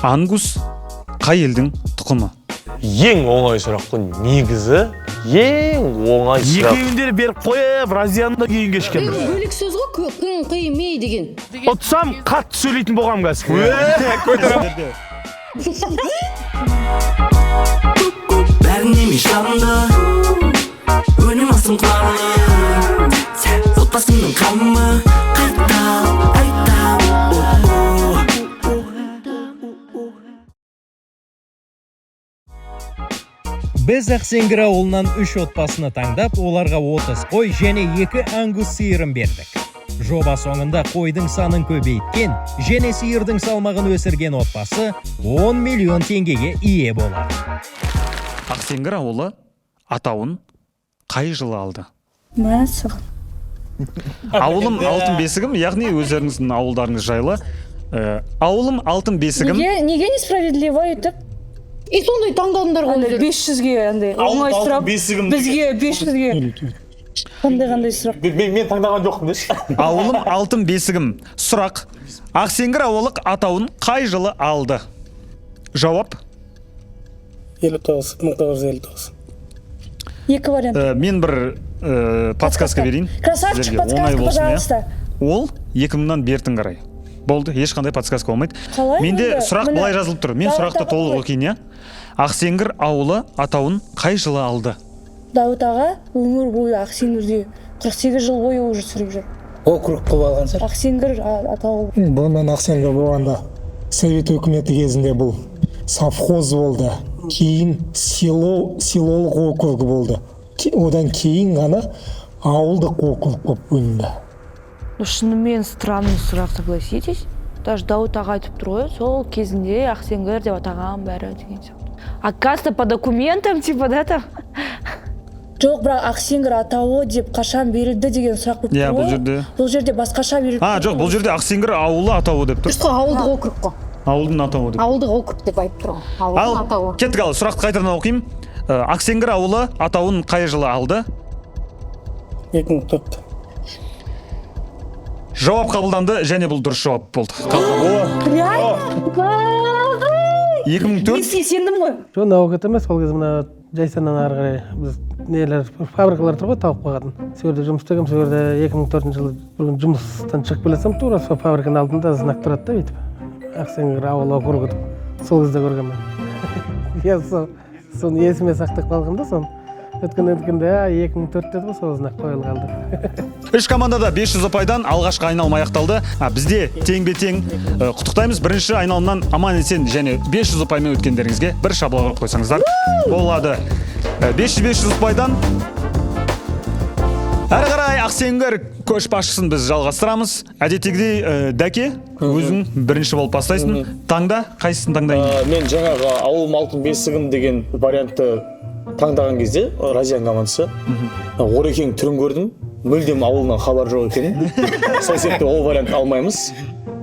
Ангус қай елдің тұқымы? Ең оңай сұрақ қой, негізі ең оңай сұрақ. Екеуіндері беріп қойып, Разияны да кейін кешкен. Бөлек сөз ғой, қиын қимей деген. Ұтсам, қатты сөйлейтін болғам қазір. Бәріне мен жанды, өнім асым қарлы, сән отбасымның қамы, қайта Біз Ақсеңгір ауылынан 3 отбасыны таңдап, оларға 30 қой және 2 ангус сиырын бердік. Жоба соңында қойдың санын көбейткен және сиырдың салмағын өсірген отбасы 10 миллион теңгеге ие болады. Ақсеңгір ауылы атауын қай жылы алды? Мәссаған. Ауылым алтын бесігім, яғни өздеріңіздің ауылдарыңыз жайлы. Ауылым алтын бесігім. Неге несправедливо етіп? И сондай таңдадыңдар ғой. 500-ге андай оңай сұрақ. Бізге 500-ге. Қандай сұрақ? Мен таңдаған жоқпын деші. Ауылым алтын бесігім. Сұрақ. Ақсеңгір ауылық атауын қай жылы алды? Жауап? 1959. Екі вариант. Мен бір подсказка берейін. Красавчик, подсказка, пожалуйста. Ол 2000-нан бертін қарай. Болды, ешқандай подсказка болмайды. Қалай? Менде сұрақ былай жазылып тұр. Мен сұрақты толық оқиын, я. Ақсеңгір ауылы атауын қай жылы алды? Дауыт аға өмір бойы Ақсеңгірде 48 жыл бойы уже сүріп жүр. Округ қылып алған сәр. Ақсеңгір атауы. Бұнан Ақсеңгір болғанда Совет өкіметі кезінде бұл совхоз болды. Кейін селолық округ болды. Одан кейін ғана ауылдық округ болып бөлінді. Шынымен странный сұрақ, согласитесь? Даже Дауыт аға айтып тұр ғой, сол кезінде Ақсеңгір деп атаған бәрі деген сияқты. Оказывается, по документам, типа, да, там? Жоқ, бірақ Ақсеңгір атауы деп қашан берілді деген сұрақ болып тұр ғой. Бұл жерде басқаша берілді. Жоқ, бұл жерде Ақсеңгір ауылы атауы деп тұр. Дұрыс қой, ауылдық округ қой. Ауылдың атауы деп. Ауылдық округ деп айтып тұр ғой. Ауылдың атауы. Кеттік ал, сұрақты қайтадан оқимын. Ақсеңгір ауылы атауын қай жылы алды? 2004. Жауап қабылданды, және бұл дұрыс жауап болды. 2004? Сендім ғой. Жоқ, науқат емес, ол кез мына Жайсаннан ары қарай біз нелер фабрикалар тұр ғой, тауып қойған. Сол жерде жұмыс істегем, сол жерде 2004 жылы бір күн жұмыстан шығып келесем, тура сол фабриканың алдында знак тұрады да бүйтіп. Ақсеңгір ауылы округі деп. Сол кезде көргенмін. Я соны есіме сақтап қалғанда соны. Өткенде 2004 деді ғой, сол знак қойылып қалды. Үш командада 500 ұпайдан алғашқы айналым аяқталды. Бізде тең-бе-тең құттықтаймыз. Бірінші айналымнан аман есен және 500 ұпаймен өткендеріңізге бір шабылға қойсаңыздар болады. 500 ұпайдан әрі қарай Ақсеңгір көшбасшысын біз жалғастырамыз. Әдеттегідей Дәке, өзің бірінші болып бастайсың. Таңда, қайсысын таңдайын? Мен жаңағы ауылым алтын бесігім деген вариантты таңдаған кезде Разиян командасы Орекең түрін көрдім, мүлдем ауылынан хабар жоқ екен. Сол себепті ол вариант алмаймыз.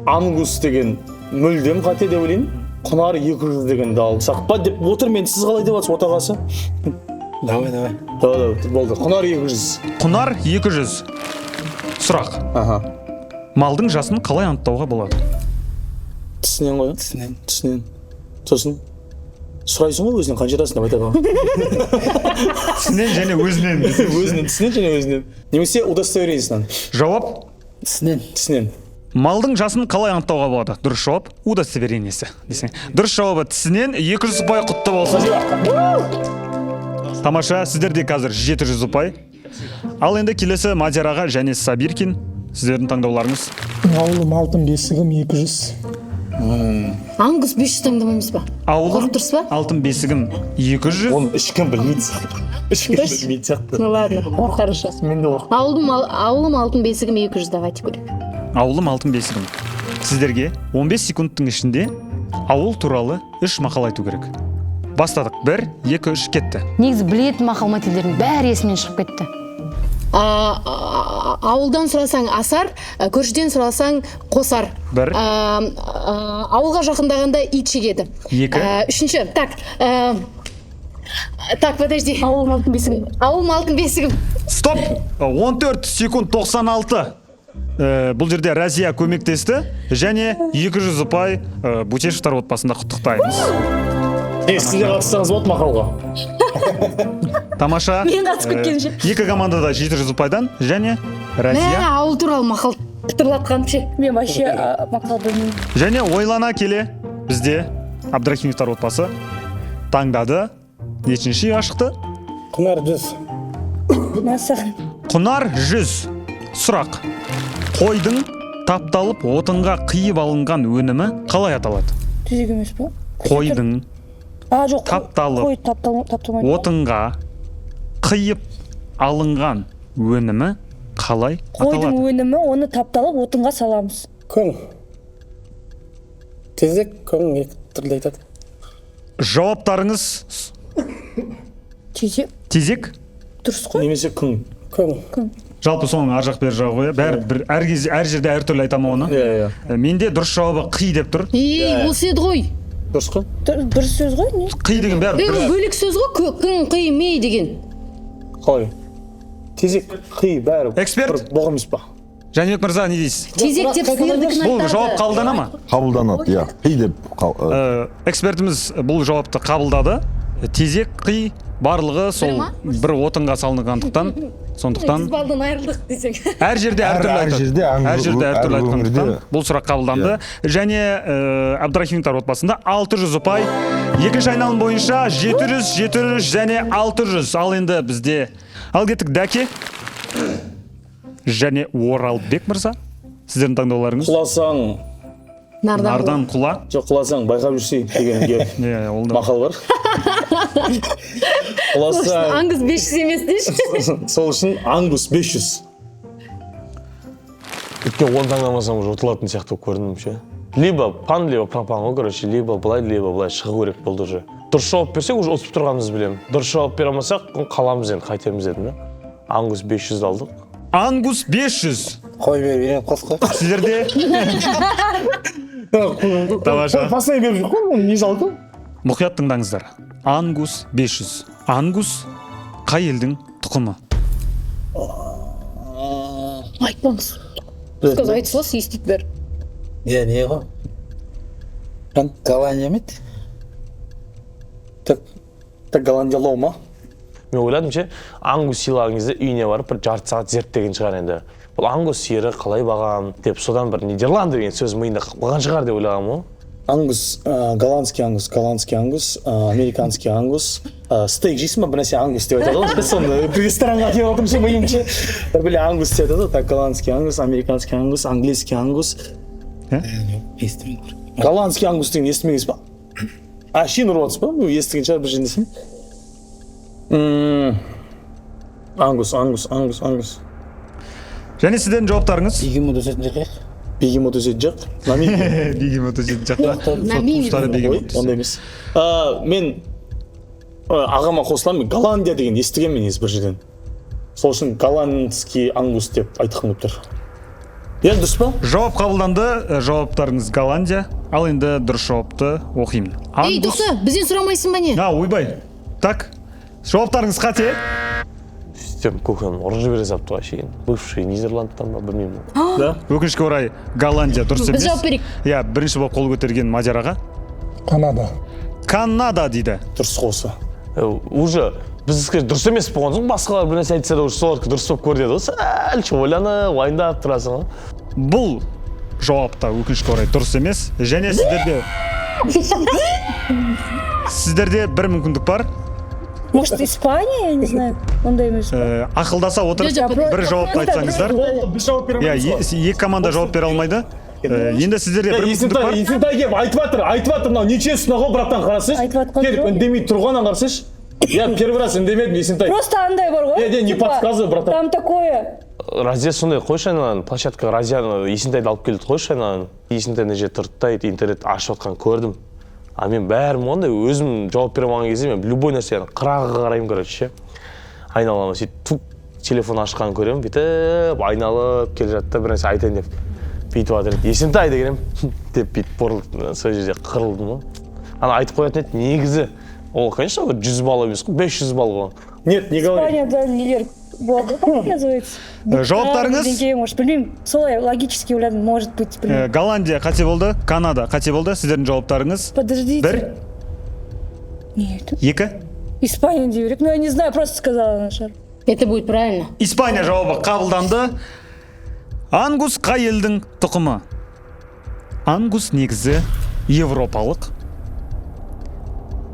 Ангус деген мүлдем қате деп ойлаймын. Құнар 200 деген дал. Сақпа деп отыр, мен сіз қалай деп отырсыз отағасы? Давай. Болды. Құнар 200. Құнар 200. Сұрақ. Малдың жасын қалай анықтауға болады? Тісінен ғой? Тісінен. Сосын сұрайсың ғой, өзінен қанша жасын деп айтады. Тісінен және өзінен. Тісінен және өзінен. Немесе удостоверениесінен. Жауап? Тісінен. Малдың жасын қалай анықтауға болады? Дұрыс жауап удостоверениесі. Дұрыс жауабы тісінен. 200 ұпай құтты болсын. Тамаша, сіздерде қазір 700 ұпай. Ал енді келесі Мадияраға және Сабиркин, сіздердің таңдауларыңыз. Ауылым алтын бесігім 200. Ангус 500 таңдамаймыз ба? Ауылым алтын бесігім 200. Оны ешкім білмейді сияқты. Ну ладно, хорошо. Мен де Ауылым алтын бесігім 200, давайте көрейік. Ауылым алтын бесігім. Сіздерге 15 секундтың ішінде ауыл туралы 3 мақал айту керек. Бастадық. 1, 2, 3 кетті. Негізі білетін мақал-мәтелдердің бәрі есімнен шығып кетті. Ауылдан сұрасаң асар, көршіден сұрасаң қосар. 1. Ауылға жақындағанда ит шегеді. 2. Үшінші, так, подожди. Ауылым алтын бесігім. Ауылым алтын бесігім. Стоп! 14 секунд 96. бұл жерде Разия көмектесті және 200 ұпай Бутешевтар отбасында құттықтаймыз. Сіздер қатыссаңыз болады мақалға. Тамаша. Мен қатысып кеткенше. Екі командада 700 ұпайдан және Разия. Ауыл туралы мақал тырлатқан ше. Мен вообще мақал білмеймін. Және ойлана келе бізде Абдрахимовтар отбасы таңдады. Нешінші үйға шықты? Құнар 100. Мәссаған. Құнар 100. Сұрақ. Қойдың тапталып отынға қиып алынған өнімі қалай аталады? Тезек емес па? Қойдың Жоқ. Қой тапталып отынға қиып алынған өнімі қалай Қойдың аталады? өнімі, оны тапталып отынға саламыз. Көң. Тезек, көң екі түрлі айтады. Жауаптарыңыз тезек Дұрыс қой? Немесе күң. Көң. Жалпы соның ар жақ бер жағы ғой. Бәрі әр жерде әртүрлі айтамын оны. Менде дұрыс жауабы қи деп тұр. Осы еді ғой. Дұрыс қой? Бір сөз ғой не? Қи деген бәрі Бөлік сөз ғой, күң, қи, мей деген. Қалай? Тезек, қи, бәрі. Эксперт? Болған емес па? Жәнібек мырза не дейсіз? Тезек деп сиырдікін айтады. Бұл жауап қабылдана ма? Қабылданады, иә. Қи деп. Экспертіміз бұл жауапты қабылдады. Тезек, қи барлығы сол бір отынға салынғандықтан, сондықтан балдан айырылдық десең. әр жерде әртүрлі айтады. Әр жерде әртүрлі айтқандықтан бұл сұрақ қабылданды. Және Абдрахимовтар отбасында 600 ұпай. Екінші айналым бойынша 700, 700 және 600. Ал енді бізде ал кеттік Дәке және Оралбек мырза. Сіздердің таңдауларыңыз? Құласаң Нардан құла. Жоқ, құласаң байқап жүрсей деген мақал бар. Құласаң Ангус 500 емес дейші. Сол үшін Ангус 500. Өткен 10 таңдамасам уже ұтылатын сияқты көрдім ше. Либо пан, либо пропан ғой, короче, либо былай шығу керек болды уже. Дұрыс жауап берсек, уже ұтып тұрғанымызды білемін. Дұрыс жауап бере алмасақ, қаламыз енді, қайтеміз дедім. Ангус 500 алдық. Ангус 500. Қой беріп қосқы. Сіздерде? Тамаша. Пасай беріп жүр ғой, оны не жалды? Мұқият тыңдаңыздар. Ангус 500. Ангус қай елдің тұқымы? Айтпаңыз. Сказ айт саласы естейді бәрі. Не ғой? Голландия мет? Так голландиялау ма? Мен ойладым ше, ангус сыйлаған кезде үйіне барып бір жарты сағат зерттеген шығар енді. Бұл ангус сиыры қалай бағам деп содан бір Нидерланд деген сөз миында қалған шығар деп ойлағам ғой. Ангус, голландский ангус, американский ангус. Стейк жейсің ба, бір нәрсе ангус деп айтады ғой. Соны ресторанға келіп отырмын ше, миымше. Біле ангус деп айтады ғой. Так, голландский ангус, американский ангус, английский ангус. Голландский ангус деген естімеңіз ба? Шин ұрып отырсыз ба? Естіген шығар бір жердесің. Ангус. Және сіздердің жауаптарыңыз? Бегемот өсетін жақ. Бегемот өсетін жақ? Бегемот өсетін жақта. Туыстары бегемот. Онда емес. Мен ағама қосыламын, Голландия деген естігенмін ес бір жерден. Сол үшін голландский ангус деп айтқым келіп тұр. Иә, дұрыс па? Жауап қабылданды. Жауаптарыңыз Голландия. Ал енді дұрыс жауапты оқимын. Ей, досы, бізден сұрамайсың ба не? Ойбай. Так, жауаптарыңыз қате. Сөйтем көкем ұрып жібере сапты вообще. Бывший Нидерландтан ба білмеймін. Да? Өкінішке орай Голландия дұрыс емес. Біз жауап берейік. Иә, бірінші болып қол көтерген Мадияр аға. Канада дейді. Дұрыс қосы. Уже бізге дұрыс емес болған соң басқалар бір нәрсе айтса да уже солардікі дұрыс болып көрді еді. Сәл ойланып, уайымдап тұрасың ғой. Бұл жауапта өкінішке орай дұрыс емес. Және сіздерде бір мүмкіндік бар. Может, Испания, я не знаю, ондай емес. Ақылдаса отырып бір жауапты айтсаңыздар. Екі команда жауап бере алмайды. Енді сіздерде бір мүмкіндік бар. Есентай кеп айтып жатыр, мынау нечестно ғой, браттан қарасыш. Келіп үндемей тұрғаннан қарасыш. Я первый раз үндемедім, Есентай. Просто андай бар ғой. Не подсказывай, братан. Там такое. Разия сондай қойшы айналан, площадка Разияны Есентайды алып келді қойшы айналан. Есентай не жерде тұрды, интернет ашып отқан көрдім. А мен бәрім ондай өзім жауап бере алған кезде мен любой нәрсені қырағы қараймын, короче. Айналама сөйтіп телефон ашқан көремін, бүйтіп айналып келе жатты, бір нәрсе айтайын деп. Бүйтіп жатыр. Есентай дегенім деп бүйтіп бұрылып сол жерде қырылдым ғой. Ана айтып қоятын еді, негізі ол, конечно, 100 балл емес қой, 500 балл ғой. Нет, не говори. Испанияда нелер болды как называется Жауаптарыңыз? может білмеймін солай логически ойладым может быть білмеймін Голландия қате болды, Канада қате болды. Сіздердің жауаптарыңыз? Подождите. Бір? Нет. Екі? Испания дей берейік. Ну я не знаю, просто сказала на шар. Это будет правильно. Испания жауабы қабылданды. Ангус қай елдің тұқымы? Ангус негізі европалық.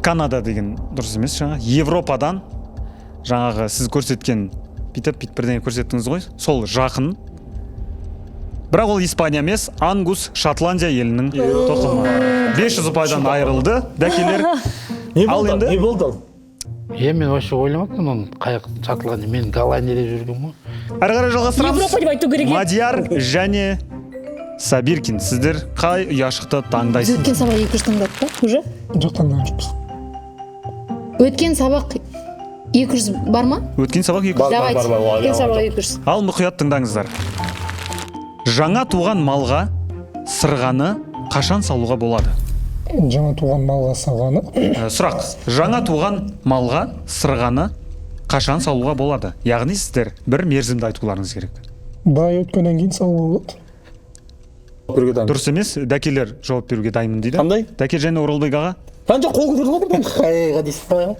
Канада деген дұрыс емес жаңа. Европадан жаңағы сіз көрсеткен бүйтіп бірдеңе көрсеттіңіз ғой. Сол жақын. Бірақ ол Испания емес, Ангус Шотландия елінің тұқымы. 500 ұпайдан айырылды. Дәкелер. Не болды? Мен вообще ойламаппын оны қай сатылған. Мен Голландияда жүргем ғой. Әрі қарай жалғастырамыз. Европа деп айту керек еді. Мадияр және Сабиркин, сіздер қай ұяшықты таңдайсыз? Өткен сабақ 200 таңдады да? Уже? Жоқ таңдамаппыз. Өткен сабақ 200 бар ма? Өткен сабақ 200. Давайте. Өткен сабақ 200. Ал мұқият тыңдаңыздар. Жаңа туған малға сырғаны қашан салуға болады? Жаңа туған малға салғаны. Сұрақ. Жаңа туған малға сырғаны қашан салуға болады? Яғни сіздер бір мерзімді айтуларыңыз керек. Бай өткеннен кейін салуға болады. Дұрыс емес, дәкелер жауап беруге дайынмын дейді. Қандай? Дәке және Оралбек аға? Қанша қол көтерді ғой бірден? Қайға дейсіз ба?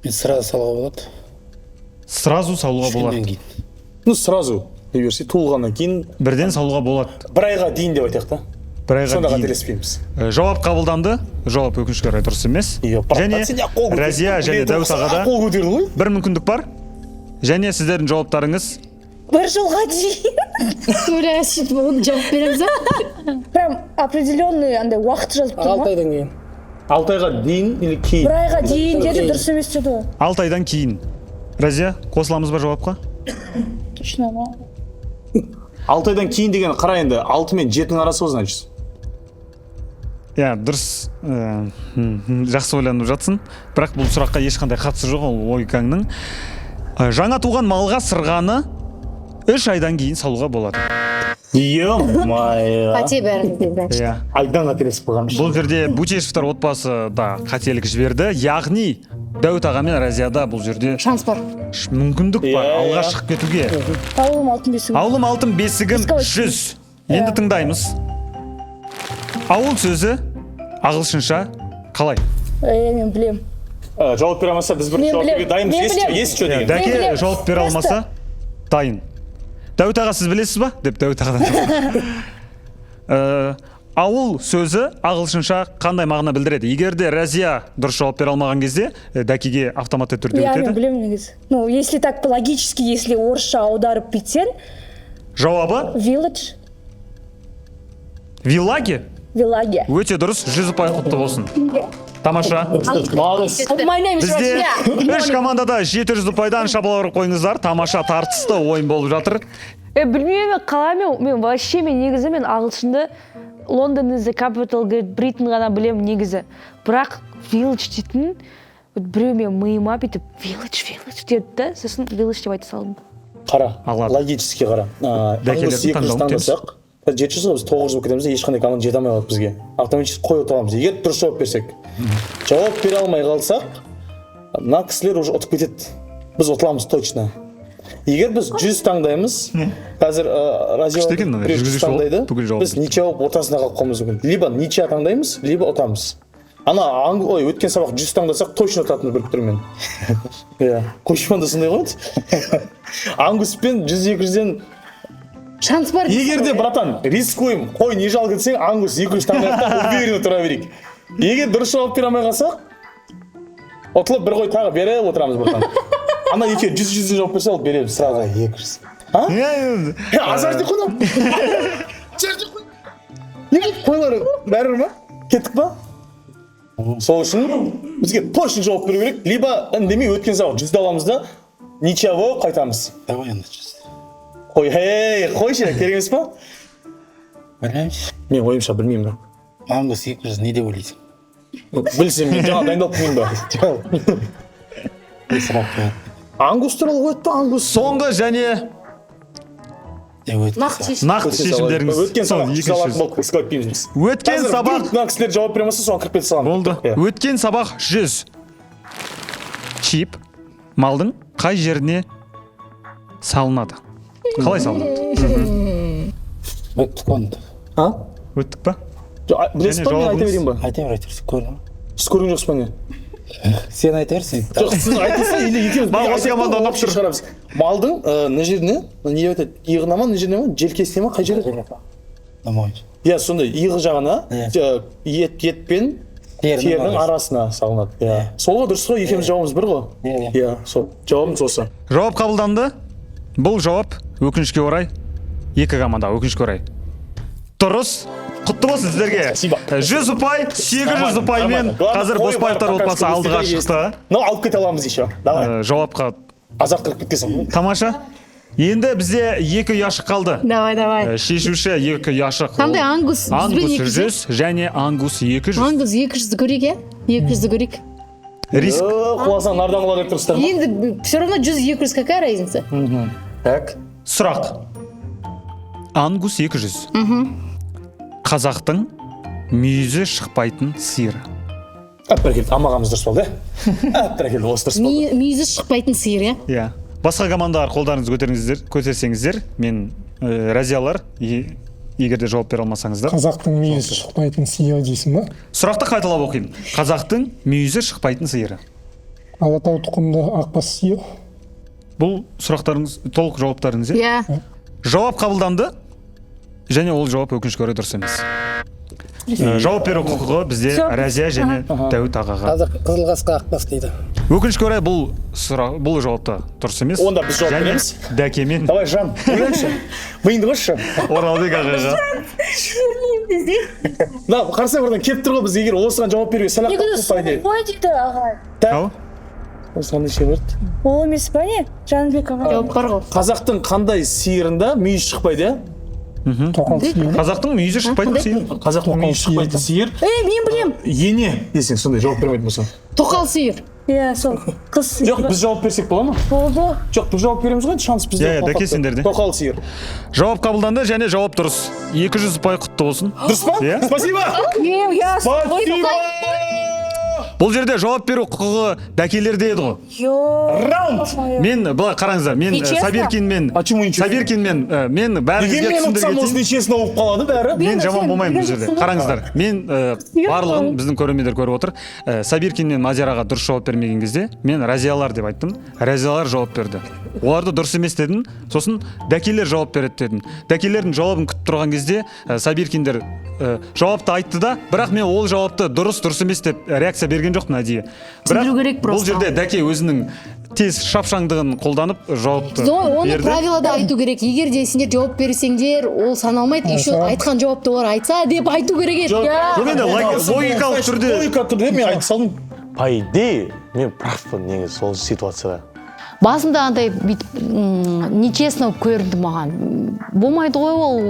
Мен сразу салуға болады. Сразу салуға болады. Ну сразу берсе туылғаннан кейін бірден салуға болады. бір айға дейін деп айтайық та. Бір айға Сонда дейін. қателеспейміз. Жауап қабылданды. Жауап өкінішке орай дұрыс емес. Және Разия және Дәуіт ағада қол көтерді ғой. бір мүмкіндік бар. Және сіздердің жауаптарыңыз Бір жылға дейін. Öyle сөйтіп оны жауап береміз ба? Прям определенный андай уақыт жазып тұр ма? 6 айдан кейін. 6 айға дейін или кейін? Бір айға дейін деді дұрыс емес деді ғой. 6 айдан кейін. Разия, қосыламыз ба жауапқа? Точно ма? 6 айдан кейін деген қара енді 6 мен 7-ның арасы ғой значит. Иә, дұрыс. Жақсы ойланып жатсың. Бірақ бұл сұраққа ешқандай қатысы жоқ ол логикаңның. Жаңа туған малға сырғаны 3 айдан кейін салуға болады. Ё-майя. Қате бәрінде. Иә. Айдан қателесіп қалғанбыз. Бұл жерде Бутешевтер отбасы да қателік жіберді. Яғни Дәуіт аға мен Разияда бұл жерде шанс бар. Мүмкіндік бар алға шығып кетуге. Ауылым алтын бесігім. Ауылым алтын бесігім 100. Енді тыңдаймыз. Ауыл сөзі ағылшынша қалай? Мен білем. Жауап бере алмаса біз бір жауап беруге дайынбыз. Есть что деген. Дәке жауап бере алмаса дайын. Дәуіт аға сіз білесіз ба? Деп Дәуіт ағадан. Ауыл сөзі ағылшынша қандай мағына білдіреді? Егер де Разия дұрыс жауап бере алмаған кезде Дәкеге автоматты түрде өтеді. Мен білем негізі. Ну, если так логически, если орысша аударып бітсең, жауабы? Village. Виллаги? Виллаги. Өте дұрыс, 100 ұпай құтты болсын. Тамаша. Бізде 3 командада 700 ұпайдан шабуыл қойыңыздар. Тамаша тартысты ойын болып жатыр. Білмеймін, қалай мен вообще негізі мен ағылшынды London is the capital, Britain ғана білем негізі. Бірақ village дейтін біреу мен миыма бүйтіп village деді да, сосын village деп айта салдым. Қара, логически қара. Аңыз 200 таңдасақ, 700 біз 900 кетеміз, ешқандай команда жете алмай қалады бізге. Автоматически қойып отырамыз. Егер дұрыс жауап берсек, жауап бере алмай қалсақ, мына кісілер уже ұтып кетеді. Біз ұтыламыз точно. Егер біз 100 таңдаймыз, қазір Разия 100 таңдайды, біз ничья ортасында қалып қалуымыз мүмкін. Либо ничья таңдаймыз, либо ұтамыз. Өткен сабақ 100 таңдасақ, точно ұтатынын біліп тұрмын мен. Көшманда сондай ғой. Ангус пен 100-200-ден шанс бар. Егер де, братан, рискуем, қой не жал кетсең, Ангус 200 таңдайықта уверенно тұра берейік. Егер дұрыс жауап бере алмай қалсақ, ұтылып бір қой тағы бере отырамыз, братан. Ана екеу 100-100 жауап берсе, ол береміз сразу 200. Азарты қойдам. Неге қойлары бәрі ма? Кеттік ба? Сол үшін бізге точно жауап беру керек, либо үндемей өткен сабақ 100 аламыз да, ничего қайтамыз. Давай енді 100. Қойшы, керек емес па? Білмейміз. Мен ойымша білмеймін. Ангус 200 не деп ойлайсың? Білсем, мен жаңа дайындалып білмеймін ба? Ангус туралы өтті, Ангус. Соңғы және нақты шешімдеріңіз. Өткен сабақ Өткен сабақ мына кісілер жауап бере алмаса, соған 45 саламын. Болды. Өткен сабақ 100. Чип малдың қай жеріне салынады? Қалай салынады? Өттік онды. Өттік па? Білесіз ба, мен айта берейін ба? Айта бер, айта берсің, көрдің. Сіз көрген жоқсыз ба не? Сен айта берсің. Жоқ, сіз айтылса или екеуміз Мал осы команда ұнап тұр. шығарамыз. Малдың мына жеріне, не айтады, иығына ма, мына жеріне ма, желкесіне ма, қай жері? Иә, сондай иығы жағына, ет пен терінің арасына салынады. Иә. Сол ғой, дұрыс қой, екеуміз жауабымыз бір ғой. Иә, сол. Жауабымыз осы. Жауап қабылданды. Бұл жауап өкінішке орай екі команда өкінішке орай дұрыс. Құтты болсын сіздерге. 100 ұпай, 800 ұпаймен қазір Боспаевтар отбасы алдыға шықты. Ну, алып кете аламыз еще. Давай. Жауапқа азат қылып кеткенсің. Тамаша. Енді бізде екі ұяшық қалды. Давай. Шешуші екі ұяшық. Қандай Ангус? Ангус 100 және Ангус 200. Ангус 200 көрейік, иә? 200 көрейік. Риск. Құласаң нардан құла деп тұрсыздар ма? Енді все равно 100-200 какая разница? Так. Сұрақ. Ангус 200. Қазақтың мүйізі шықпайтын сиыры. Әпіркелді, амағамыз дұрыс болды, әпіркелді, осы дұрыс болды. Мүйізі шықпайтын сиыр, иә? Иә. Басқа командалар қолдарыңызды көтерсеңіздер, мен Разиялар, егер де жауап бере алмасаңыздар. Қазақтың мүйізі шықпайтын сиыры дейсің ба? Сұрақты қайталап оқимын. Қазақтың мүйізі шықпайтын сиыры. Алатау тұқымды ақбас сиыр. Бұл сұрақтарыңыз, толық жауаптарыңыз, иә? Иә. Жауап қабылданды, және ол жауап өкінішке орай дұрыс емес. Жауап беру құқығы бізде Разия және Дәуіт ағаға. Қызыл қасқа ақбас дейді. Өкінішке орай бұл жауапта дұрыс емес. Онда біз жауап береміз. Дәкемен. Давай, Жан, ойлаңшы. Миыңды қойшы. Оралбек ағаға. Да, қарасай бұрдан келіп тұр ғой, біз егер осыған жауап беруге сәл ақ Негізі ғой дейді аға. Ау? Осыған неше берді? Ол емес па не? Жанбек аға. Жауап бар ғой. Қазақтың қандай сиырында мүйіз шықпайды, иә? Тоқал сиыр. Қазақтың мүйізі шықпайтын сиыр. Қазақтың мүйіз шықпайтын сиыр. Мен білем. Ене десең сондай жауап бермейтін болса. Тоқал сиыр. Иә, сол. Қыз сиыр. Жоқ, біз жауап берсек бола ма? Болды. Жоқ, біз жауап береміз ғой, шанс бізде. Иә, дәке сендерде. Тоқал сиыр. Жауап қабылданды және жауап дұрыс. 200 ұпай құтты болсын. Дұрыс па? Иә. Спасибо. Спасибо. Бұл жерде жауап беру құқығы дәкелерде еді ғой. Раунд. Мен, былай қараңыздар, мен Сабиркинмен мен бәріңізге түсіндіре кетейін. Нечестно болып қалады бәрі. Мен жаман болмаймын бұл жерде. Қараңыздар, мен барлығын біздің көрермендер көріп отыр. Сабиркин мен Мадияраға дұрыс жауап бермеген кезде мен Разиялар деп айттым. Разиялар жауап берді. Оларды дұрыс емес дедім. Сосын дәкелер жауап береді дедім. Дәкелердің жауабын күтіп тұрған кезде Сабиркиндер жауапты айтты да, бірақ мен ол жауапты дұрыс емес деп реакция берген жоқпын әдейі. Бірақ бұл жерде дәке өзінің тез шапшаңдығын қолданып жауапты берді. Оны правилада айту керек. Егер де сендер жауап берсеңдер, ол саналмайды. Еще айтқан жауапты олар айтса деп айту керек еді. Жоқ, енді логикалық түрде мен айтып салдым. По идее, мен правпын негізі сол ситуацияда. Басында андай нечестно көрінді маған. Болмайды ғой ол,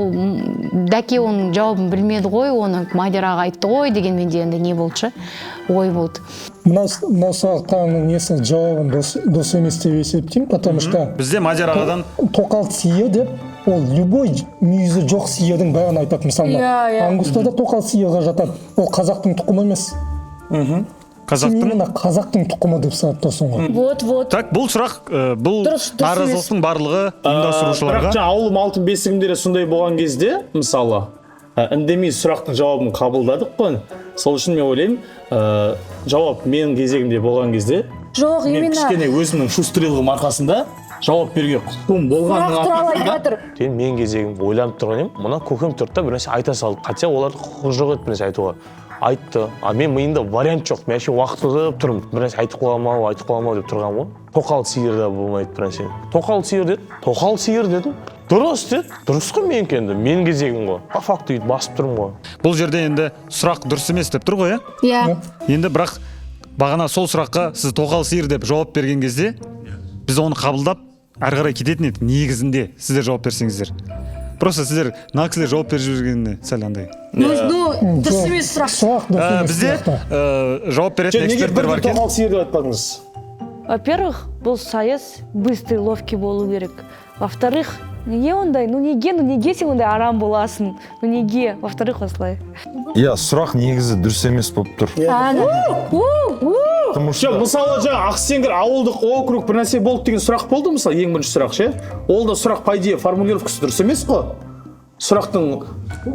дәке оның жауабын білмеді ғой, оны Мадияраға айтты ғой деген менде енді не болды, ой болды. Мынау сұрақтарының несі жауабын дұрыс емес деп есептеймін, потому что бізде Мадиярағадан тоқал сиыр деп, ол любой мүйізі жоқ сиырдың бәрін айтады. Мысалы, Ангуста да тоқал сиырға жатады. Ол қазақтың тұқымы емес. Қазақтың тұқымы деп сұрап тұрсың ғой. Вот. Так, бұл сұрақ, бұл наразылықтың барлығы ұйымдастырушыларға. Бірақ ауылым алтын бесігімдері сондай болған кезде, мысалы, үндемей сұрақтың жауабын қабылдадық қой. Сол үшін мен ойлаймын, жауап менің кезегімде болған кезде, мен кішкене өзімнің шустрилығым арқасында жауап беруге құқығым болғанның арқасында. Мен кезегім ойланып тұрған едім, мына көкем тұрды да бір нәрсе айта салды. Хотя олардың құқығы жоқ еді бір нәрсе айтуға. Айтты. Мен миымда вариант жоқ. Мен уақыт ұзып тұрмын. Bir нәрсе айтып қаламау деп тұрған ғой. Тоқал сиыр да болмайды бір нәрсе. Тоқал сиыр деді. Тоқал сиыр дедім. Дұрыс деді. Дұрыс қой менікі енді. Менің кезегім ғой. По факту үйді басып тұрмын ғой. Бұл жерде енді сұрақ дұрыс емес деп тұр ғой, иә? Енді бірақ бағана сол сұраққа сіз тоқал сиыр деп жауап берген кезде біз оны қабылдап әрі қарай кететін едік. Негізінде сіздер жауап берсеңіздер. Просто сіздер нақсілер жауап беріп жүргеніне сәл андай. Дұрыс емес сұрақ. Бізде жауап беретін эксперттер бар екен. Тоқал сиыр деп айтпадыңыз. Во-первых, бұл сайыс быстрый, ловкий болу керек. Во-вторых, неге ондай? Неге сен ондай арам боласың? Неге? Во-вторых, осылай. Иә, сұрақ негізі дұрыс емес болып тұр. жоқ, мысалы жаңа Ақсеңгір ауылдық округ бір нәрсе болды деген сұрақ болды мысалы, ең бірінші сұрақ ше. Ол да сұрақ по идее формулировкасы дұрыс емес қой. Сұрақтың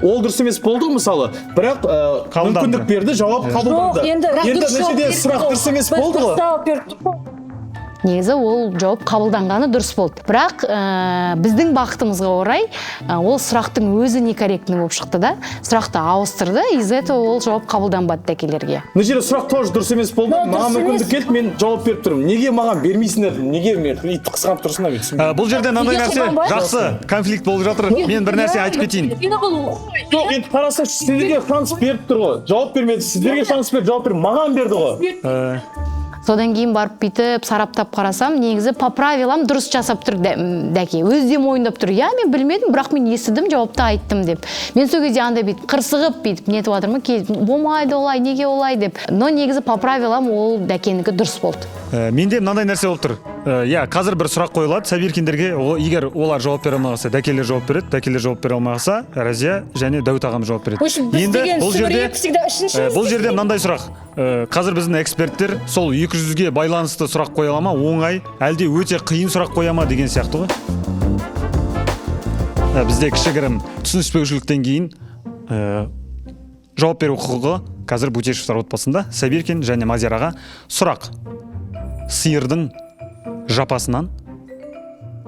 ол дұрыс емес болды мысалы, бірақ мүмкіндік берді, жауап қабылданды. Енді нәрседе сұрақ дұрыс емес болды ғой. негізі ол жауап қабылданғаны дұрыс болды, бірақ біздің бақытымызға орай ол сұрақтың өзі некорректный болып шықты да, сұрақты ауыстырды, из этого ол жауап қабылданбады дәкелерге. Мына жерде сұрақ тоже дұрыс емес болды, маған мүмкіндік келді, мен жауап беріп тұрмын. Неге маған бермейсіңдер? Неге мен итті қысқанып тұрсыңдар мен? Бұл жерде мынандай нәрсе жақсы конфликт болып жатыр. Мен бір нәрсе айтып кетейін. Жоқ, енді қарасаң, сіздерге шанс беріп тұр ғой. Жауап бермеді, сіздерге шанс берді, жауап бермеді, маған берді ғой. Содан кейін барып бүйтіп сараптап қарасам, негізі по правилам дұрыс жасап тұр дәке. Өзі де мойындап тұр. Я, мен білмедім, бірақ мен естідім, жауапты айттым деп. Мен сол кезде андай бүйтіп қырсығып бүйтіп нетіп жатырмын, болмайды олай, неге олай деп. Но негізі по правилам ол дәкенікі дұрыс болды. Менде мынандай нәрсе болып тұр. Я, қазір бір сұрақ қойылады Сабиркиндерге, егер олар жауап бере алмаса, дәкелер жауап береді, дәкелер жауап бере алмаса, Разия және Дәуіт ағам жауап береді. Енді бұл жерде мынандай сұрақ. Қазір біздің эксперттер сол 200-ге байланысты сұрақ қоя ала ма, оңай, әлде өте қиын сұрақ қоя ма деген сияқты ғой. Бізде кішігірім түсініспеушіліктен кейін жауап беру құқығы қазір Бутешевтар отбасында Сабиркин және Мазираға сұрақ. Сиырдың жапасынан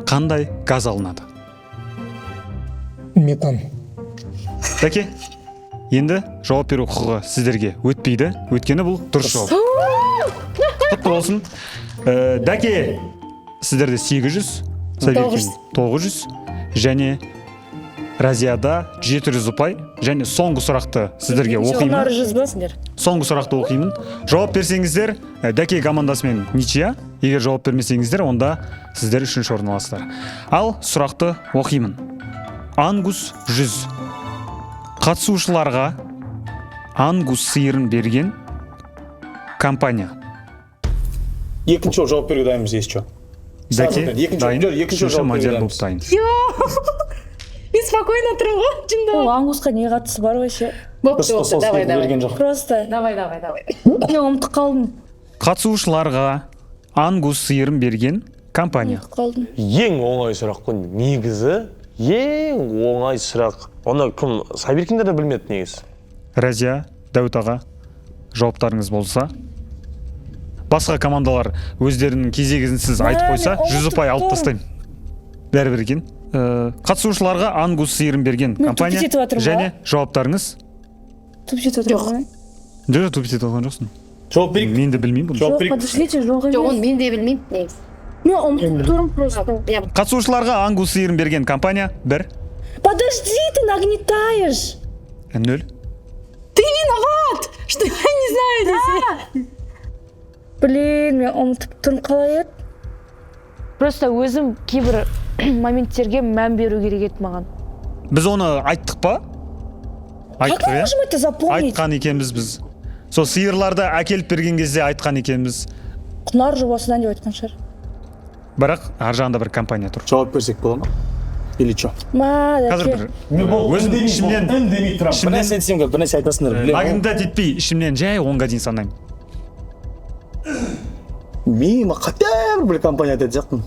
қандай газ алынады? Метан. Дәке, енді жауап беру құқығы сіздерге өтпейді, өткені бұл дұрыс жауап. Құтты болсын. Дәке, сіздерде 800, Сабиркин 900 және Разияда 700 ұпай, және соңғы сұрақты сіздерге оқимын. Соңғы сұрақты оқимын. Жауап берсеңіздер, Дәке командасымен ничия. Егер жауап бермесеңіздер, онда сіздер 3-ші орын аласыздар. Ал сұрақты оқимын. Ангус 100. Қатысушыларға ангус сиырын берген компания. Екінші жауап беруге дайынбыз, есчо. Дәке, дайын. Екінші жауап беруге дайынбыз. Мен спокойно тұрым ғой, жында. Ол ангусқа не қатысы бар вообще? Бопты, давай. Просто. Давай. Мен ұмытып қалдым. Қатысушыларға ангус сиырын берген компания. Ең оңай сұрақ қой, негізі ең оңай сұрақ. Оны кім Сабиркиндер де білмеді негізі. Разия, Дәуіт аға, жауаптарыңыз болса. Басқа командалар өздерінің кезегінсіз айтып қойса, 100 ұпай алып тастаймын. Бәрібір екен. Қатысушыларға ангус сиырын берген компания және жауаптарыңыз. Туп жетіп отырмын. Жоқ, туп жетіп отырған жоқсың. Жауап берейік. Мен де білмеймін. Жоқ, подождите, жоқ емес. Оны мен де білмеймін, негізі. Мен ұмытып тұрмын просто. Қатысушыларға ангус сиырын берген компания 1. Подожди, ты нагнетаешь. 0. Ты виноват, что я не знаю. Блин, мен ұмытып тұрмын, қалай еді? Просто өзім кейбір моменттерге мән беру керек еді маған. Біз оны айттық па? Как мы можем это запомнить? Айтқан екенбіз біз. Сол сиырларды әкеліп берген кезде айтқан екенбіз. Құнар жобасынан деп айтқан шығар. Бірақ ар жағында бір компания тұр. Жауап берсек бола ма? Или что? Қазір өзім ішімнен бір нәрсе айтсам, бір нәрсе айтасыңдар, білемін. агентат етпей ішімнен жай 10-ға дейін санаймын. Мен хотя бы компания айтады сияқтымын.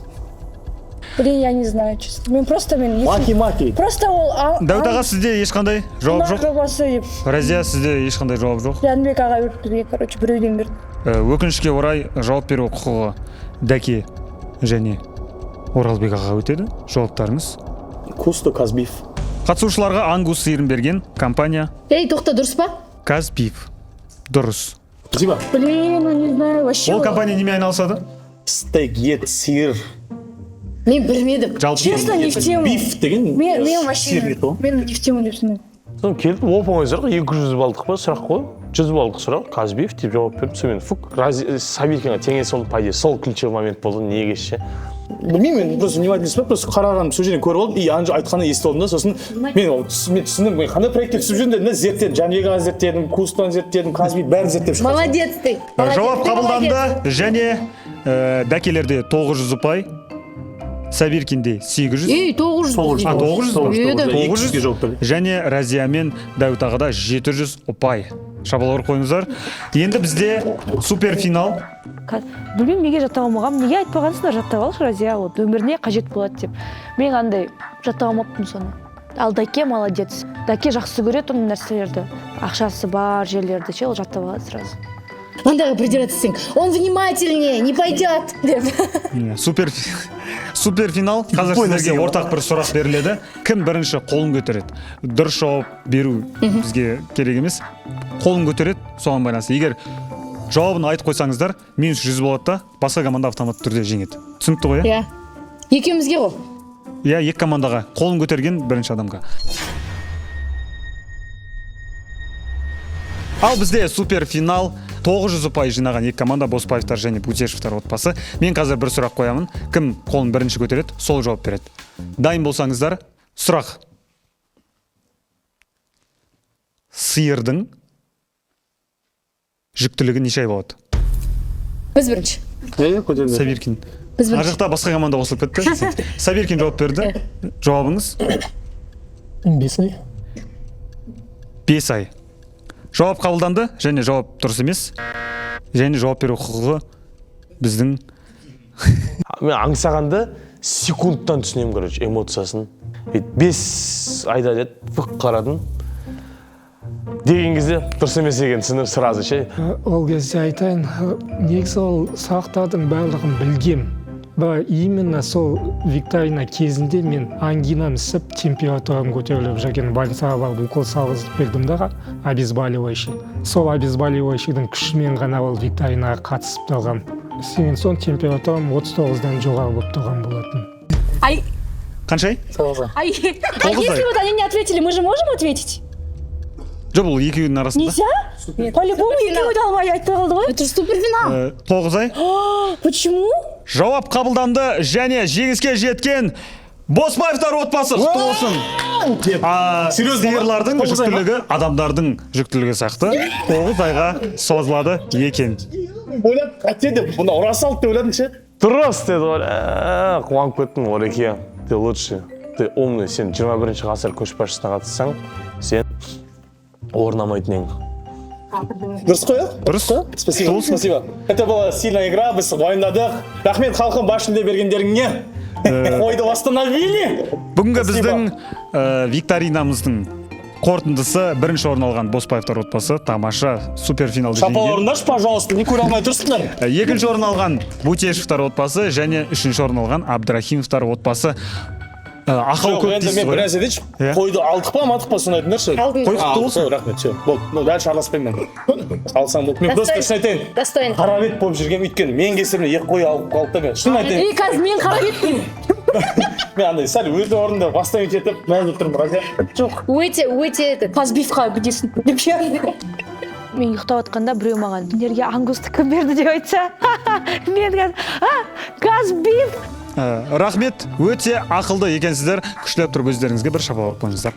Блин, я не знаю, честно. Мен просто Маки. Просто ол Дәуіт аға, сізде ешқандай жауап жоқ? жобасы деп. Разия, сізде ешқандай жауап жоқ? Жәнібек аға өтті, короче, біреуден берді. Өкінішке орай жауап беру құқығы Дәке және Оралбек аға өтеді. Жауаптарыңыз. Кусто Казбиев. Қатысушыларға ангус сиырын берген компания. Тоқта, дұрыс па? Казбиев. Дұрыс. Спасибо. Блин, ну не знаю, вообще. Ол компания неме айналысады? Стейк, ет, сиыр. Мен білмедім. Честно, не в тему. Биф деген Мен вообще, мен не в тему деп түсінемін. Соң келіп, оп-оңай сұрақ, 200 балдық па сұрақ қой, 100 балдық сұрақ, Казбиев деп жауап беріп, сонымен Сабиркинға теңе сол пайда, сол ключевой момент болды, неге ше? Білмеймін, мен просто внимательность бар, просто қарағаным сол жерден көріп алдым, и айтқаны естіп алдым да, сосын мен түсіндім, мен қандай проектте түсіп жүрмін, зерттедім, Жәнібек аға зерттедім, Кустон зерттедім, Казбиев бәрін зерттеп шықтым. Молодец ты. Жауап қабылданды және Дәкелерде 900 ұпай, Сабиркинде 800. 900. 900 және Разия мен Дәуіт ағада 700 ұпай. шабалар қойыңыздар. Енді бізде супер финал. Білмеймін, неге жаттап алмағам, неге айтпағансыңдар жаттап алшы Разия, вот өміріне қажет болады деп. Мен андай жаттап алмаппын соны. Ал Даке молодец. Даке жақсы көреді оның нәрселерді. Ақшасы бар жерлерді ше, ол жаттап алады сразу. Мындағы придираться сен. Он внимательнее, не пойдет деп. Супер финал. Қазір сіздерге ортақ бір сұрақ беріледі. Кім бірінші қолын көтереді? Дұрыс жауап беру бізге керек емес. Қолын көтереді, соған байланысты. Егер жауабын айтып қойсаңыздар, минус 100 болады да, басқа команда автоматты түрде жеңеді. Түсінікті ғой, иә? Екеумізге ғой? Иә, екі командаға. Қолын көтерген бірінші адамға. Ал бізде супер финал. 900 ұпай жинаған екі команда Боспаевтар және Бутешевтар отбасы. Мен қазір бір сұрақ қоямын. Кім қолын бірінші көтереді, сол жауап береді. Дайын болсаңыздар, сұрақ. Сиырдың жүктілігі неше ай болады? Біз бірінші. Сабиркин. Біз бірінші. Ар жақта басқа команда қосылып кетті. Сабиркин жауап берді. Жауабыңыз? 5 ай. 5 ай. Жауап қабылданды, және жауап дұрыс емес. Және жауап беру құқығы біздің. Мен аңсағанды секундтан түсінемін, короче, эмоциясын. 5 айда деді, фық қарадым. Деген кезде дұрыс емес екенін түсініп сразу ше. Ол кезде айтайын, негізі ол сақтардың барлығын білгем. Именно сол викторина кезінде мен ангинам ісіп, температурам көтеріліп жүрген больницаға барып укол салғызып бердім да, обезболивающий. Сол обезболивающийдің күшімен ғана ол викторинаға қатысып тұрған. Сен соң температурам 39-дан жоғары болып тұрған болатын. Ай. Қанша ай? 9 ай. А если вот они не ответили, мы же можем ответить? Жоқ, бұл екеуінің арасында. Нельзя? По-любому екеуі де алмай айтты қалды ғой. Это суперфинал. 9 ай. Почему? Жауап қабылданды және жеңіске жеткен Боспаевтар отбасы құтты болсын. Сиырлардың жүктілігі адамдардың жүктілігі сияқты 9 айға созылады екен. Ойлап, әтте деп, бұнда ұра салды деп ойладың ше? Дұрыс деді ғой. Қуанып кеттің, Ореке. Ты лучше. Ты умный. Сен 21-ші ғасыр көшбасшысына қатыссаң, сен орнамайтын ең. Дұрыс қой, Дұрыс. Спасибо, спасибо. Это была сильная игра, біз уайымдадық. Рахмет халқым башында бергендеріңе. Ойды восстановили. Бүгінгі біздің викторинамыздың қорытындысы бірінші орын алған Боспаевтар отбасы тамаша суперфиналды жеңген. Шапал орындашы, пожалуйста, не көре алмай тұрсыңдар. Екінші орын алған Бутешевтар отбасы және үшінші орын алған Абдрахимовтар отбасы. Ақау көп дейсіз ғой. Мен біраз едетші, қойды алдық па, амадық па, соны айтыңдаршы. Қой құтты болсын. Рахмет, все. Болды, дәл шарласпаймын мен. Алсам болды. Мен просто шын айтайын. Достойно. Қарабет болып жүрген өйткені мен кесірімде екі қой алып та мен. Шын айтайын. Қазір мен қарабетпін. Мен андай сәл өз орнында бастан етіп, мәз болып тұрмын, Разия. Жоқ, өте қазбифқа бідесін деп ше. Мен ұйықтап атқанда біреу маған сендерге ангусты кім берді деп айтса, мен қазбиф. Рахмет, өте ақылды екенсіздер. Күштілеп тұрып өздеріңізге бір шапалақ қойыңыздар.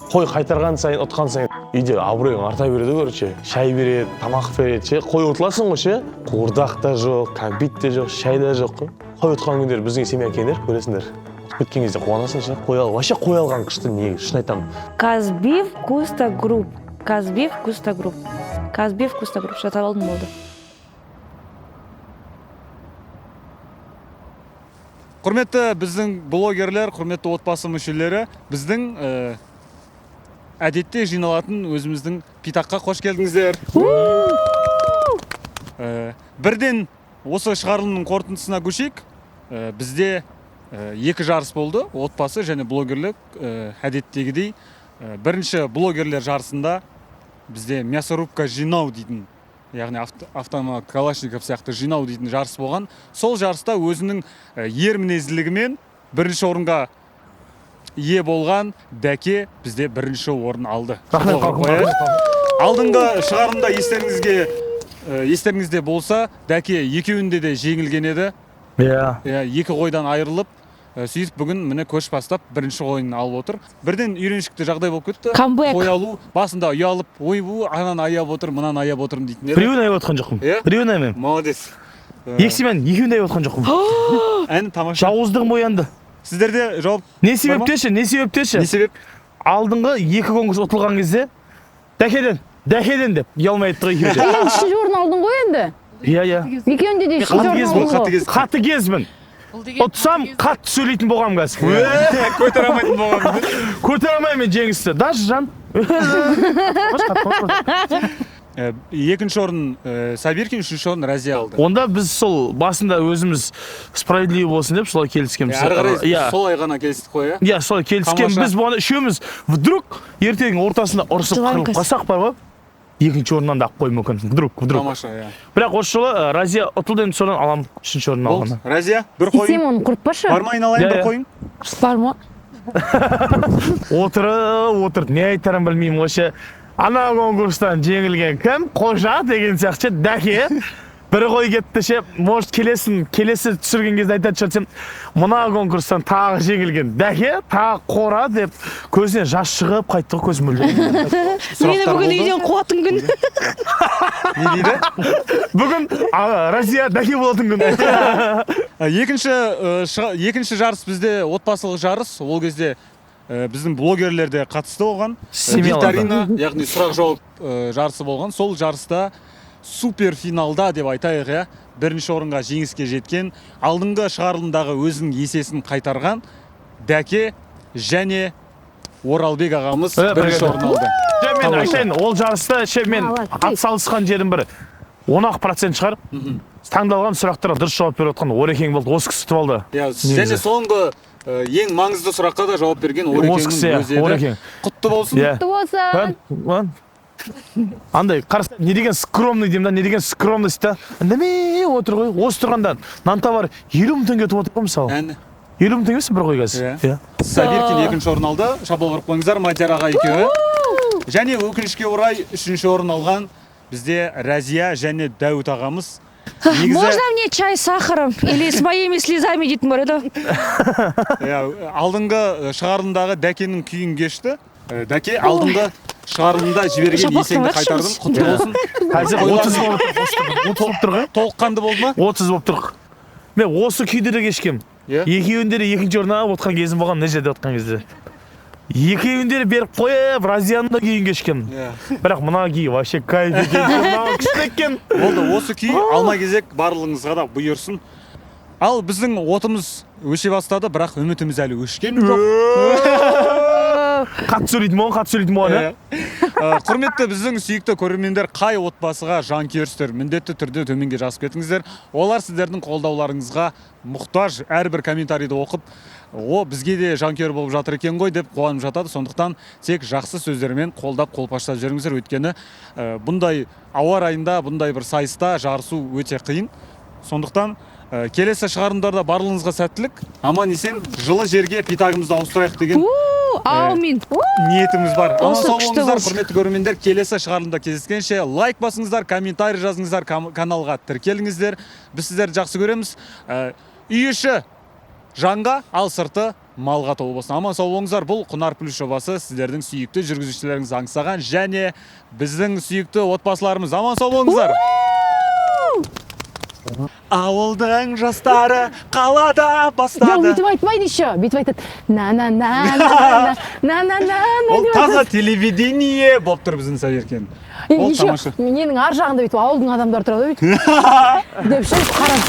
Қой қайтарған сайын, ұтқан сайын үйде абыройың арта береді, короче. Шай береді, тамақ береді, ше. Қой ұтыласың ғой, ше. Қуырдақ та жоқ, кәмпит те жоқ, шай да жоқ қой. Қой ұтқан күндер біздің семья келіңдер, көресіңдер. Өткен кезде қуанасың, ше. Вообще қой алған күшті не, шын айтамын. Казбиф Куста Групп. Казбиф Куста Групп. Казбиф Куста Групп. Жатап алдым болды. Құрметті біздің блогерлер, құрметті отбасы мүшелері, біздің әдетте жиналатын өзіміздің питаққа қош келдіңіздер. Бірден осы шығарылымның қорытындысына көшейік. Бізде екі жарыс болды, отбасы және блогерлік. Әдеттегідей бірінші блогерлер жарысында бізде мясорубка жинау дейтін, яғни автомат Калашников сияқты жинау дейтін жарыс болған. Сол жарыста өзінің ер мінезділігімен бірінші орынға ие болған Дәке бізде бірінші орын алды. Алдыңғы шығарымда естеріңізде болса, Дәке екеуінде де жеңілген еді. Екі қойдан айырылып, сөйтіп бүгін міне көш бастап бірінші ойын алып отыр. Бірден үйреншікті жағдай болып кетті. Қой алу, басында ұялып, ойбу, анан аяп отыр, мынан аяп отырмын дейтін еді. Біреуін аяп отқан жоқпын. Біреуін аяймын. Молодец. Ексімен екеуін аяп отқан жоқпын. Ән тамаша. Жауыздығым оянды. Сіздерде жауап Не себептеші? Не себеп? Алдыңғы екі конкурс ұтылған кезде дәкеден деп ұялмай айтты ғой екеуі де. Үшінші орын алдың ғой енді. Иә. Екеуінде де үшінші орын алдың ғой. Қатыгезмін. Ұтсам қатты сөйлейтін болғам қазір. Көтере алмайтын болған. Көтере алмаймын мен жеңісті. Даже жан. Екінші орын Сабиркин, үшінші орын Разия алды. Онда біз сол басында өзіміз справедливый болсын деп солай келіскенбіз. Әрі қарай солай ғана келістік қой, иә? Солай келіскен. Біз бұны үшеуміз вдруг ертеңнің ортасында ұрысып қырылып қалсақ бар ма? Екінші орыннан да қой мүмкін. Вдруг. Тамаша, иә. Бірақ осы жолы Разия ұтылды, енді содан алам үшінші орын алғаны. Разия, бір қойың. Сен оны құртпашы. Бар ма айналайын бір қойың? Бар ма? Отыр. Не айтарым білмеймін осы. Ана конкурстан жеңілген кім? Қожа деген сияқты дәке. Бір қой кетті ше, может келесі түсірген кезде айтады шығарсам, мына конкурстан тағы жеңілген дәке, тағы қора деп көзінен жас шығып қайтты ғой көзім мүлде. Мені бүгін үйден қуатын күн. Не дейді? Бүгін Разия дәке болатын күн. Екінші жарыс бізде отбасылық жарыс, ол кезде біздің блогерлер де қатысты оған. Викторина, яғни сұрақ-жауап жарысы болған. Сол жарыста супер финалда деп айтайық, иә, бірінші орынға жеңіске жеткен, алдыңғы шығарылымдағы өзінің есесін қайтарған Дәке және Оралбек ағамыз бірінші орын алды. Мен айтайын, ол жарыста мен атсалысқан жерім бір 10% шығар. Таңдалған сұрақтарға дұрыс жауап беріп отқан Орекең болды, осы кісі алды. Және соңғы ең маңызды сұраққа да жауап берген Орекеңнің өзі еді. Құтты болсын. Құтты болсын. Андай, қараса, не деген скромный деймін да, не деген скромность та. Неме отыр ғой, осы тұрғанда нантабар 50 мың теңге өтіп отыр ғой мысалы. 50 мың теңгесі бір қой қазір. Сабиркин екінші орын алды, шабыл ұрып қойыңыздар, Мадияр аға екеуі. Және өкінішке орай үшінші орын алған бізде Разия және Дәуіт ағамыз. Можно мне чай с сахаром или с моими слезами дейтін бар еді? Алдыңғы шығарылымдағы Дәкенің күйін кешті. Дәке алдыңғы шығарылымда жіберген есеңді қайтардым. Құтты болсын. Қазір 30 болып тұр ғой? Толыққанды болды ма? 30 болып тұр. Мен осы күйді де кешкем. Екеуіндері екінші орнына отқан кезім болған, не жерде отқан кезде. Екеуіндері беріп қойып, Разияның да күйін кешкем. Бірақ мына күй вообще кайф екен. Болды, осы күй алма кезек барлығыңызға да бұйырсын. Ал біздің отымыз өше бастады, бірақ үмітіміз әлі өшкен жоқ. Қатты сөйлейтін болған, Құрметті біздің сүйікті көрермендер, қай отбасыға жанкүйерсіздер, міндетті түрде төменге жазып кетіңіздер. Олар сіздердің қолдауларыңызға мұқтаж. Әрбір комментарийді оқып, бізге де жанкүйер болып жатыр екен ғой деп қуанып жатады. Сондықтан тек жақсы сөздермен қолдап қолпаштап жүріңіздер. Өйткені бұндай ауа райында, бұндай бір сайыста жарысу өте қиын. Сондықтан келесі шығарылымдарда барлығыңызға сәттілік, аман есен жылы жерге питагымызды ауыстырайық деген ниетіміз бар. Аман сау болыңыздар, құрметті көрермендер. Келесі шығарылымда кездескенше лайк басыңыздар, комментарий жазыңыздар, каналға тіркеліңіздер. Біз сіздерді жақсы көреміз. Үй іші жанға, ал сырты малға толы болсын. Аман сау болыңыздар. Бұл Құнар Плюс жобасы сіздердің сүйікті жүргізушілеріңіз аңсаған және біздің сүйікті отбасыларымыз. Аман сау болыңыздар. Ауылдың жастары қалада бастады. Жоқ, бүйтіп айтмайды еще. Бүйтіп айтады. Ол таза телевидение болып тұр біздің Сабиркин. Ол тамаша. Менің ар жағында бүйтіп ауылдың адамдары тұрады бүйтіп. Деп шын қарап.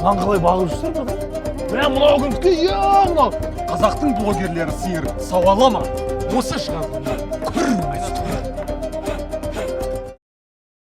Lan қалай бағып жүрсің бе? Мен мынау күнді мынау қазақтың блогерлері сиыр сауалама. Осы шығар.